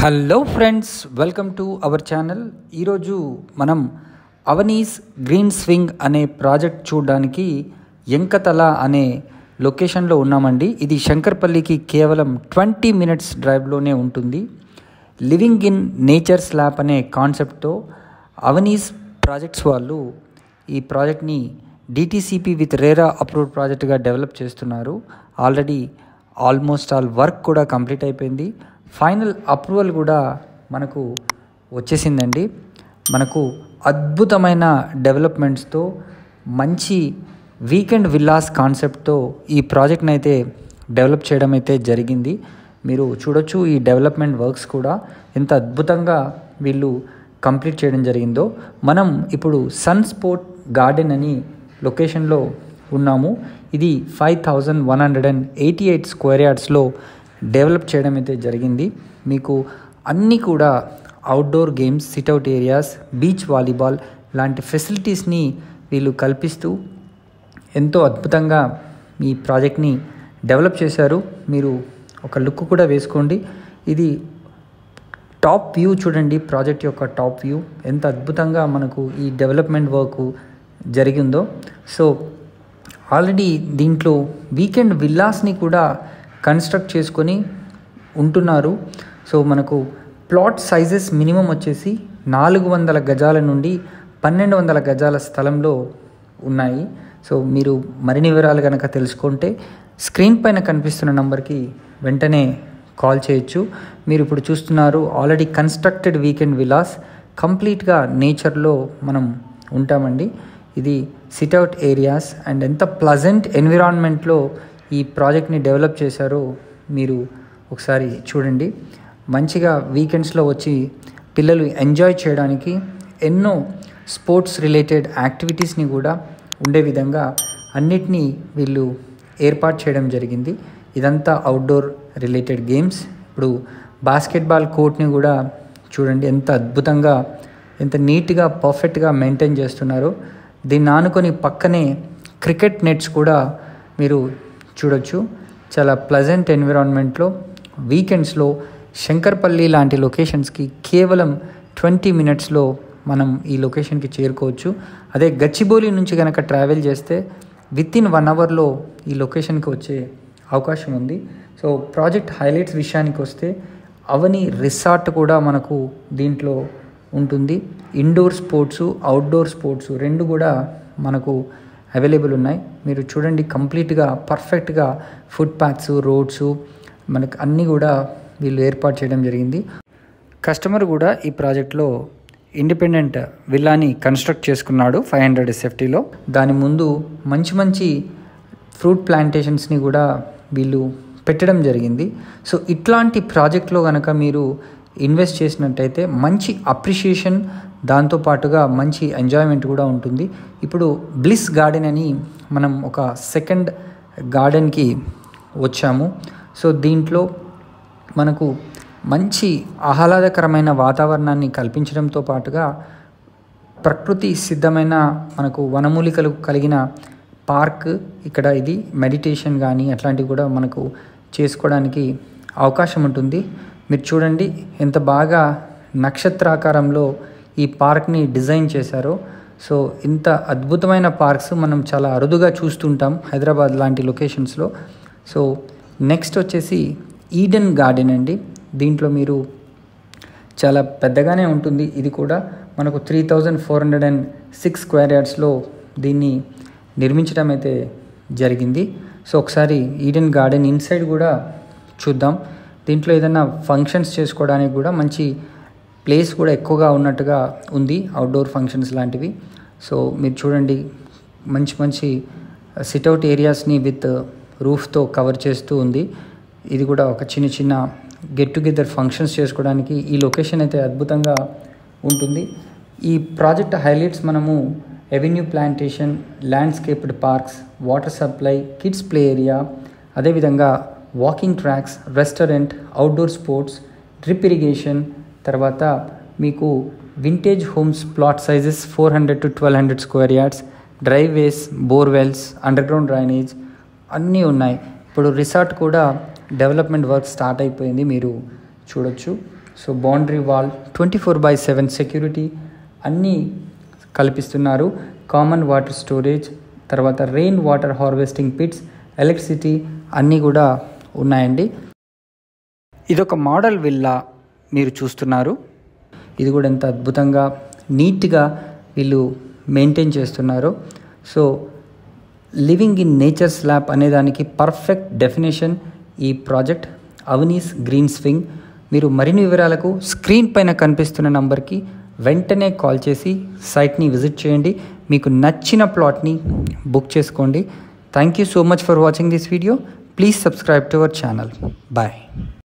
Hello friends, welcome to our channel. ఈరోజు మనం Avani's green swing అనే ప్రాజెక్ట్ చూడడానికి ఎంకతల అనే లొకేషన్లో ఉన్నామండి. ఇది శంకర్పల్లికి కేవలం 20 మినిట్స్ డ్రైవ్లోనే ఉంటుంది. లివింగ్ ఇన్ నేచర్ స్లాబ్ అనే కాన్సెప్ట్తో అవనీస్ ప్రాజెక్ట్స్ వాళ్ళు ఈ ప్రాజెక్ట్ని డిటిసిపి విత్ రేరా అప్రూవ్డ్ ప్రాజెక్ట్గా డెవలప్ చేస్తున్నారు. ఆల్మోస్ట్ ఆల్ వర్క్ కూడా కంప్లీట్ అయిపోయింది. ఫైనల్ అప్రూవల్ కూడా మనకు వచ్చేసిందండి. మనకు అద్భుతమైన డెవలప్మెంట్స్తో మంచి వీకెండ్ విల్లాస్ కాన్సెప్ట్తో ఈ ప్రాజెక్ట్ని అయితే డెవలప్ చేయడం అయితే జరిగింది. మీరు చూడొచ్చు ఈ డెవలప్మెంట్ వర్క్స్ కూడా ఎంత అద్భుతంగా వీళ్ళు కంప్లీట్ చేయడం జరిగిందో. మనం ఇప్పుడు సన్ స్పోర్ట్ గార్డెన్ అని లొకేషన్లో ఉన్నాము. ఇది 5188 స్క్వేర్ యార్డ్స్లో డెవలప్ చేయడం అయితే జరిగింది. మీకు అన్నీ కూడా outdoor games, sit-out areas, beach volleyball లాంటి ఫెసిలిటీస్ని వీళ్ళు కల్పిస్తూ ఎంతో అద్భుతంగా ఈ ప్రాజెక్ట్ని డెవలప్ చేశారు. మీరు ఒక లుక్ కూడా వేసుకోండి. ఇది టాప్ వ్యూ చూడండి, ప్రాజెక్ట్ యొక్క టాప్ వ్యూ ఎంత అద్భుతంగా మనకు ఈ డెవలప్మెంట్ వర్క్ జరిగిందో. సో ఆల్రెడీ దీంట్లో వీకెండ్ విల్లాస్ని కూడా కన్స్ట్రక్ట్ చేసుకొని ఉంటున్నారు. సో మనకు ప్లాట్ సైజెస్ మినిమం వచ్చేసి 400 గజాల నుండి 1200 గజాల స్థలంలో ఉన్నాయి. సో మీరు మరిన్ని వివరాలు కనుక తెలుసుకుంటే స్క్రీన్ పైన కనిపిస్తున్న నంబర్కి వెంటనే కాల్ చేయొచ్చు. మీరు ఇప్పుడు చూస్తున్నారు ఆల్రెడీ కన్స్ట్రక్టెడ్ వీకెండ్ విలాస్, కంప్లీట్గా నేచర్లో మనం ఉంటామండి. ఇది సిట్అవుట్ ఏరియాస్ అండ్ ఎంత ప్లజెంట్ ఎన్విరాన్మెంట్లో ఈ ప్రాజెక్ట్ని డెవలప్ చేశారో మీరు ఒకసారి చూడండి. మంచిగా వీకెండ్స్లో వచ్చి పిల్లలు ఎంజాయ్ చేయడానికి ఎన్నో స్పోర్ట్స్ రిలేటెడ్ యాక్టివిటీస్ని కూడా ఉండే విధంగా అన్నిటినీ వీళ్ళు ఏర్పాటు చేయడం జరిగింది. ఇదంతా అవుట్డోర్ రిలేటెడ్ గేమ్స్. ఇప్పుడు బాస్కెట్బాల్ కోర్ట్ని కూడా చూడండి ఎంత అద్భుతంగా, ఎంత నీట్గా, పర్ఫెక్ట్గా మెయింటైన్ చేస్తున్నారో. దీన్ని ఆనుకొని పక్కనే క్రికెట్ నెట్స్ కూడా మీరు చూడొచ్చు. చాలా ప్లజెంట్ ఎన్విరాన్మెంట్లో వీకెండ్స్లో శంకర్పల్లి లాంటి లొకేషన్స్కి కేవలం 20 మినిట్స్లో మనం ఈ లొకేషన్కి చేరుకోవచ్చు. అదే గచ్చిబౌలి నుంచి కనుక ట్రావెల్ చేస్తే వితిన్ 1 అవర్లో ఈ లొకేషన్కి వచ్చే అవకాశం ఉంది. సో ప్రాజెక్ట్ హైలైట్స్ విషయానికి వస్తే అవని రిసార్ట్ కూడా మనకు దీంట్లో ఉంటుంది. ఇండోర్ స్పోర్ట్స్, అవుట్డోర్ స్పోర్ట్స్ రెండు కూడా మనకు అవైలబుల్ ఉన్నాయి. మీరు చూడండి కంప్లీట్గా పర్ఫెక్ట్గా ఫుట్ పాత్స్, రోడ్స్ మనకు అన్నీ కూడా వీళ్ళు ఏర్పాటు చేయడం జరిగింది. కస్టమర్ కూడా ఈ ప్రాజెక్ట్లో ఇండిపెండెంట్ విల్లాని కన్స్ట్రక్ట్ చేసుకున్నాడు 500 SFTలో. దాని ముందు మంచి ఫ్రూట్ ప్లాంటేషన్స్ని కూడా వీళ్ళు పెట్టడం జరిగింది. సో ఇట్లాంటి ప్రాజెక్ట్లో కనుక మీరు ఇన్వెస్ట్ చేసినట్టయితే మంచి అప్రిషియేషన్, దాంతోపాటుగా మంచి ఎంజాయ్మెంట్ కూడా ఉంటుంది. ఇప్పుడు బ్లిస్ గార్డెన్ అని మనం ఒక సెకండ్ గార్డెన్కి వచ్చాము. సో దీంట్లో మనకు మంచి ఆహ్లాదకరమైన వాతావరణాన్ని కల్పించడంతో పాటుగా ప్రకృతి సిద్ధమైన మనకు వనమూలికలు కలిగిన పార్క్ ఇక్కడ. ఇది మెడిటేషన్ కానీ అట్లాంటివి కూడా మనకు చేసుకోవడానికి అవకాశం ఉంటుంది. మీరు చూడండి ఎంత బాగా నక్షత్రాకారంలో ఈ పార్క్ని డిజైన్ చేశారో. సో ఇంత అద్భుతమైన పార్క్స్ మనం చాలా అరుదుగా చూస్తుంటాం హైదరాబాద్ లాంటి లొకేషన్స్లో. సో నెక్స్ట్ వచ్చేసి ఈడెన్ గార్డెన్ అండి. దీంట్లో మీరు చాలా పెద్దగానే ఉంటుంది. ఇది కూడా మనకు 3406 స్క్వేర్ యార్డ్స్లో దీన్ని నిర్మించడం అయితే జరిగింది. సో ఒకసారి ఈడెన్ గార్డెన్ ఇన్సైడ్ కూడా చూద్దాం. దీంట్లో ఏదైనా ఫంక్షన్స్ చేసుకోవడానికి కూడా మంచి ప్లేస్ కూడా ఎక్కువగా ఉన్నట్టుగా ఉంది, అవుట్డోర్ ఫంక్షన్స్ లాంటివి. సో మీరు చూడండి మంచి సిట్అవుట్ ఏరియాస్ని విత్ రూఫ్తో కవర్ చేస్తూ ఉంది. ఇది కూడా ఒక చిన్న గెట్ టుగెదర్ ఫంక్షన్స్ చేసుకోవడానికి ఈ లొకేషన్ అయితే అద్భుతంగా ఉంటుంది. ఈ ప్రాజెక్ట్ హైలైట్స్ మనము avenue plantation, landscaped parks, water supply, kids play area, అదేవిధంగా walking tracks, restaurant, outdoor sports, drip irrigation, తర్వాత మీకు vintage homes plot sizes 400 to 1200 square yards, driveways, borewells, underground drainage అన్నీ ఉన్నాయి. ఇప్పుడు రిసార్ట్ కూడా డెవలప్మెంట్ వర్క్ స్టార్ట్ అయిపోయింది, మీరు చూడొచ్చు. సో బౌండరీ వాల్, 24/7 సెక్యూరిటీ అన్నీ కల్పిస్తున్నారు. కామన్ వాటర్ స్టోరేజ్, తర్వాత rain water harvesting pits, electricity అన్నీ కూడా ఉన్నాయండి. ఇదొక మోడల్ విల్లా మీరు చూస్తున్నారు. ఇది కూడా ఎంత అద్భుతంగా నీట్గా వీళ్ళు మెయింటైన్ చేస్తున్నారు. So living in nature slab అనే దానికి పర్ఫెక్ట్ డెఫినేషన్ ఈ ప్రాజెక్ట్ అవనీస్ గ్రీన్ స్వింగ్. మీరు మరిన్ని వివరాలకు స్క్రీన్ పైన కనిపిస్తున్న నంబర్కి వెంటనే కాల్ చేసి సైట్ని విజిట్ చేయండి. మీకు నచ్చిన ప్లాట్ని బుక్ చేసుకోండి. Thank you so much for watching this video. Please subscribe to our channel. Bye.